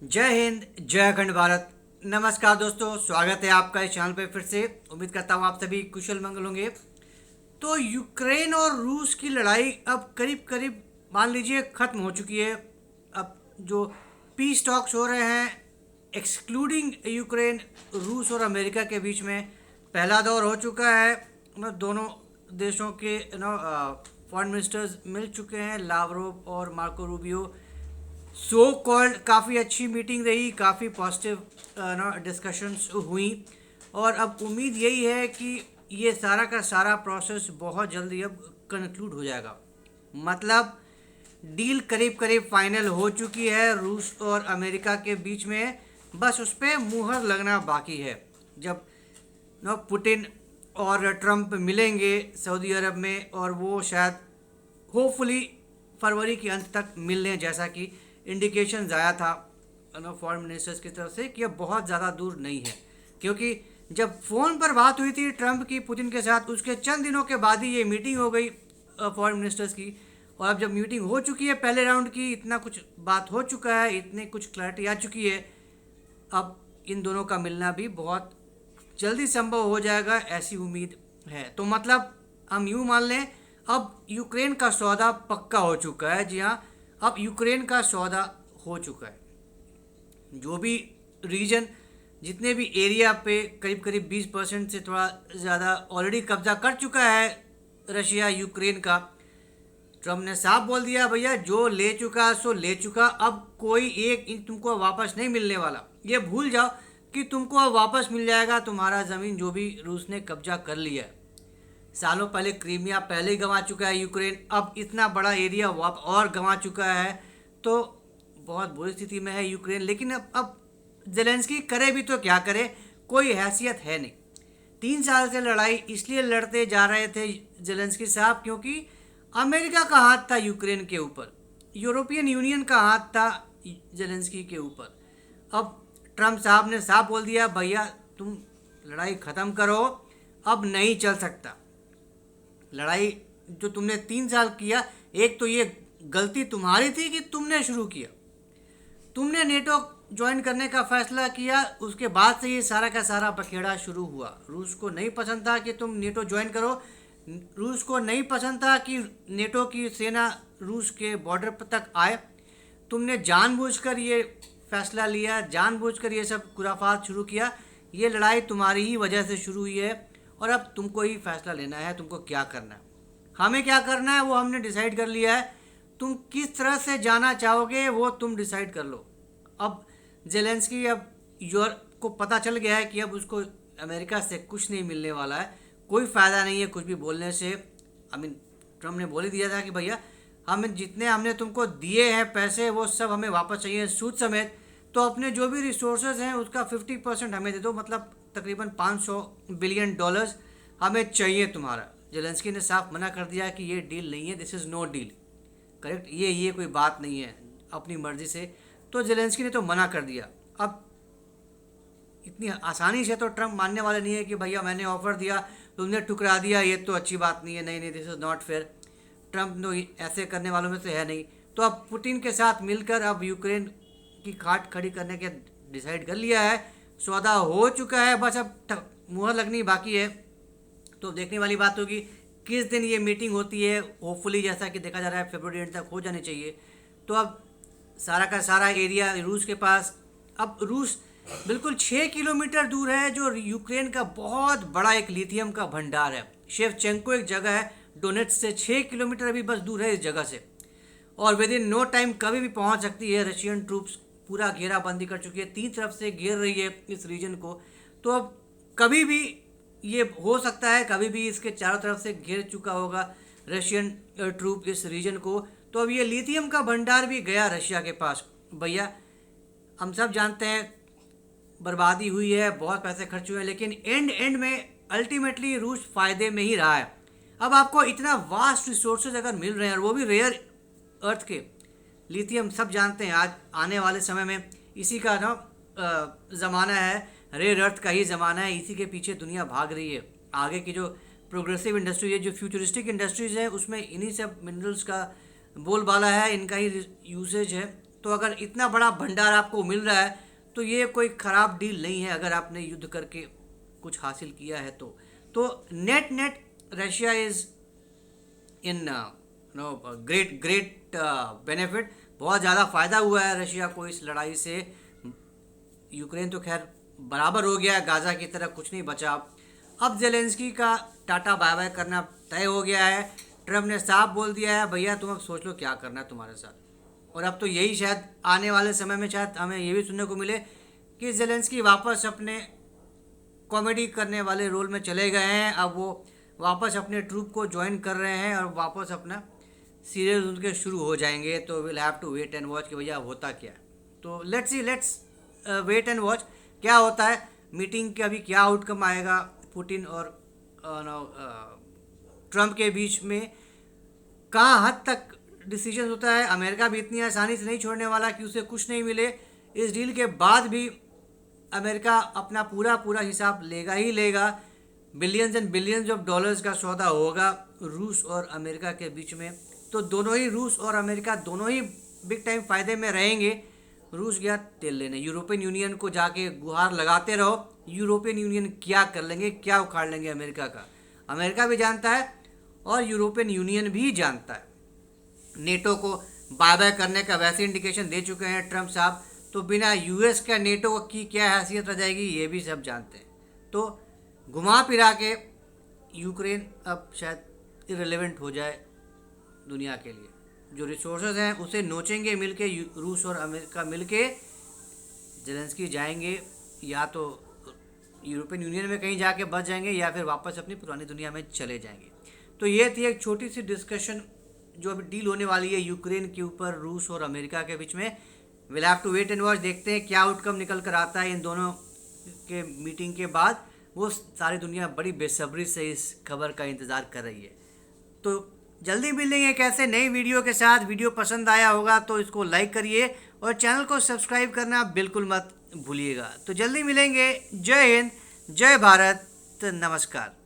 जय हिंद, जय अखंड भारत। नमस्कार दोस्तों, स्वागत है आपका इस चैनल पे फिर से। उम्मीद करता हूँ आप सभी कुशल मंगल होंगे। तो यूक्रेन और रूस की लड़ाई अब करीब करीब मान लीजिए ख़त्म हो चुकी है। अब जो पीस टॉक्स हो रहे हैं एक्सक्लूडिंग यूक्रेन, रूस और अमेरिका के बीच में पहला दौर हो चुका है। दोनों देशों के फॉरेन मिनिस्टर्स मिल चुके हैं, लावरोव और मार्को रूबियो। सो कॉल्ड काफ़ी अच्छी मीटिंग रही, काफ़ी पॉजिटिव डिस्कशंस हुई और अब उम्मीद यही है कि ये सारा का सारा प्रोसेस बहुत जल्दी अब कंक्लूड हो जाएगा। मतलब डील करीब करीब फाइनल हो चुकी है रूस और अमेरिका के बीच में, बस उस पर मुहर लगना बाकी है। जब पुतिन और ट्रंप मिलेंगे सऊदी अरब में, और वो शायद होपफुली फरवरी के अंत तक मिलने, जैसा कि इंडिकेशन आया था फॉरेन मिनिस्टर्स की तरफ से कि अब बहुत ज़्यादा दूर नहीं है। क्योंकि जब फ़ोन पर बात हुई थी ट्रंप की पुतिन के साथ, उसके चंद दिनों के बाद ही ये मीटिंग हो गई फॉरेन मिनिस्टर्स की। और अब जब मीटिंग हो चुकी है पहले राउंड की, इतना कुछ बात हो चुका है, इतनी कुछ क्लैरिटी आ चुकी है, अब इन दोनों का मिलना भी बहुत जल्दी संभव हो जाएगा, ऐसी उम्मीद है। तो मतलब हम यूँ मान लें अब यूक्रेन का सौदा पक्का हो चुका है। जी हाँ, अब यूक्रेन का सौदा हो चुका है। जो भी रीजन, जितने भी एरिया पे करीब करीब 20% से थोड़ा ज़्यादा ऑलरेडी कब्जा कर चुका है रशिया यूक्रेन का। ट्रम्प ने साफ बोल दिया, भैया जो ले चुका सो ले चुका, अब कोई एक इंच तुमको वापस नहीं मिलने वाला। ये भूल जाओ कि तुमको अब वापस मिल जाएगा तुम्हारा ज़मीन जो भी रूस ने कब्जा कर लिया है। सालों पहले क्रीमिया पहले ही गंवा चुका है यूक्रेन, अब इतना बड़ा एरिया और गंवा चुका है। तो बहुत बुरी स्थिति में है यूक्रेन। लेकिन अब जेलेंस्की करे भी तो क्या करे, कोई हैसियत है नहीं। 3 साल से लड़ाई इसलिए लड़ते जा रहे थे जेलेंस्की साहब क्योंकि अमेरिका का हाथ था यूक्रेन के ऊपर, यूरोपियन यूनियन का हाथ था जेलेंस्की के ऊपर। अब ट्रम्प साहब ने साफ बोल दिया, भैया तुम लड़ाई ख़त्म करो, अब नहीं चल सकता। लड़ाई जो तुमने 3 साल किया, एक तो ये गलती तुम्हारी थी कि तुमने शुरू किया, तुमने नेटो ज्वाइन करने का फैसला किया, उसके बाद से ये सारा का सारा बखेड़ा शुरू हुआ। रूस को नहीं पसंद था कि तुम नेटो ज्वाइन करो, रूस को नहीं पसंद था कि नेटो की सेना रूस के बॉर्डर पर तक आए। तुमने जानबूझकर ये फैसला लिया, जानबूझकर ये सब खुराफात शुरू किया। ये लड़ाई तुम्हारी ही वजह से शुरू हुई है और अब तुमको ही फैसला लेना है, तुमको क्या करना है। हमें क्या करना है वो हमने डिसाइड कर लिया है, तुम किस तरह से जाना चाहोगे वो तुम डिसाइड कर लो। अब जेलेंस्की, अब यूरोप को पता चल गया है कि अब उसको अमेरिका से कुछ नहीं मिलने वाला है, कोई फ़ायदा नहीं है कुछ भी बोलने से। ट्रम्प ने बोल ही दिया था कि भैया हमें जितने हमने तुमको दिए हैं पैसे वो सब हमें वापस चाहिए सूद समेत। तो अपने जो भी रिसोर्सेज हैं उसका 50% हमें दे दो, मतलब तकरीबन $500 बिलियन हमें चाहिए तुम्हारा। जेलेंस्की ने साफ मना कर दिया कि ये डील नहीं है, this is no deal. Correct, ये कोई बात नहीं है अपनी मर्जी से। तो जेलेंस्की ने तो मना कर दिया। अब इतनी आसानी से तो ट्रम्प मानने वाले नहीं है कि भैया मैंने ऑफर दिया तुमने ठुकरा दिया, ये तो अच्छी बात नहीं है, नहीं नहीं, this is not fair. Trump तो ऐसे करने वालों में से है नहीं। तो अब पुतिन के साथ मिलकर अब यूक्रेन की खाट खड़ी करने के डिसाइड कर लिया है, सौदा हो चुका है, बस अब मुहर लगनी बाकी है। तो देखने वाली बात होगी किस दिन ये मीटिंग होती है। होपफुली जैसा कि देखा जा रहा है फरवरी एंड तक हो जानी चाहिए। तो अब सारा का सारा एरिया रूस के पास, अब रूस बिल्कुल 6 किलोमीटर दूर है, जो यूक्रेन का बहुत बड़ा एक लिथियम का भंडार है। शेवचेंको एक जगह है डोनेट्स से 6 किलोमीटर अभी बस दूर है इस जगह से, और विद इन नो टाइम कभी भी पहुंच सकती है। रशियन ट्रूप्स पूरा घेराबंदी कर चुकी है, 3 तरफ से घेर रही है इस रीजन को। तो अब कभी भी ये हो सकता है, कभी भी इसके चारों तरफ से घेर चुका होगा रशियन ट्रूप इस रीजन को। तो अब ये लिथियम का भंडार भी गया रशिया के पास। भैया हम सब जानते हैं बर्बादी हुई है, बहुत पैसे खर्च हुए हैं, लेकिन एंड में अल्टीमेटली रूस फ़ायदे में ही रहा है। अब आपको इतना वास्ट रिसोर्सेज अगर मिल रहे हैं और वो भी रेयर अर्थ के, लिथियम सब जानते हैं आज आने वाले समय में इसी का ज़माना है, रेयर अर्थ का ही ज़माना है, इसी के पीछे दुनिया भाग रही है। आगे की जो प्रोग्रेसिव इंडस्ट्री है, जो फ्यूचरिस्टिक इंडस्ट्रीज़ है, उसमें इन्हीं सब मिनरल्स का बोलबाला है, इनका ही यूसेज है। तो अगर इतना बड़ा भंडार आपको मिल रहा है तो ये कोई ख़राब डील नहीं है अगर आपने युद्ध करके कुछ हासिल किया है तो net net Russia is in no great benefit. बहुत ज़्यादा फ़ायदा हुआ है रशिया को इस लड़ाई से। यूक्रेन तो खैर बराबर हो गया, गाज़ा की तरह कुछ नहीं बचा। अब जेलेंस्की का टाटा बाय बाय करना तय हो गया है। ट्रम्प ने साफ बोल दिया है भैया तुम अब सोच लो क्या करना है तुम्हारे साथ। और अब तो यही शायद आने वाले समय में शायद हमें ये भी सुनने को मिले कि जेलेंस्की वापस अपने कॉमेडी करने वाले रोल में चले गए हैं। अब वो वापस अपने ट्रूप को ज्वाइन कर रहे हैं और वापस अपना सीरियल उनके शुरू हो जाएंगे। तो will have to wait and watch कि भैया होता क्या है। तो लेट्स वेट एंड वॉच क्या होता है। मीटिंग के अभी क्या आउटकम आएगा पुतिन और ट्रम्प के बीच में, कहाँ हद तक डिसीजन होता है। अमेरिका भी इतनी आसानी से नहीं छोड़ने वाला कि उसे कुछ नहीं मिले। इस डील के बाद भी अमेरिका अपना पूरा हिसाब लेगा ही लेगा। Billions and billions of dollars का सौदा होगा रूस और अमेरिका के बीच में। तो दोनों ही रूस और अमेरिका दोनों ही बिग टाइम फ़ायदे में रहेंगे। रूस गया तेल लेने, यूरोपियन यूनियन को जाके गुहार लगाते रहो। यूरोपियन यूनियन क्या कर लेंगे, क्या उखाड़ लेंगे अमेरिका का, अमेरिका भी जानता है और यूरोपियन यूनियन भी जानता है। नेटो को बाय बाय करने का वैसे इंडिकेशन दे चुके हैं ट्रम्प साहब। तो बिना यूएस का नेटो की क्या हैसियत रह जाएगी ये भी सब जानते हैं। तो घुमा फिरा के यूक्रेन अब शायद इरेलीवेंट हो जाए दुनिया के लिए। जो रिसोर्सेज हैं उसे नोचेंगे मिलके रूस और अमेरिका मिलके। जेलेंस्की जाएंगे या तो यूरोपियन यूनियन में कहीं जाके बच जाएंगे या फिर वापस अपनी पुरानी दुनिया में चले जाएंगे। तो ये थी एक छोटी सी डिस्कशन जो अभी डील होने वाली है यूक्रेन के ऊपर रूस और अमेरिका के बीच में। Will have to wait and watch, देखते हैं क्या आउटकम निकल कर आता है इन दोनों के मीटिंग के बाद। वो सारी दुनिया बड़ी बेसब्री से इस खबर का इंतज़ार कर रही है। तो जल्दी मिलेंगे एक ऐसे नई वीडियो के साथ। वीडियो पसंद आया होगा तो इसको लाइक करिए और चैनल को सब्सक्राइब करना बिल्कुल मत भूलिएगा। तो जल्दी मिलेंगे। जय हिंद, जय भारत, नमस्कार।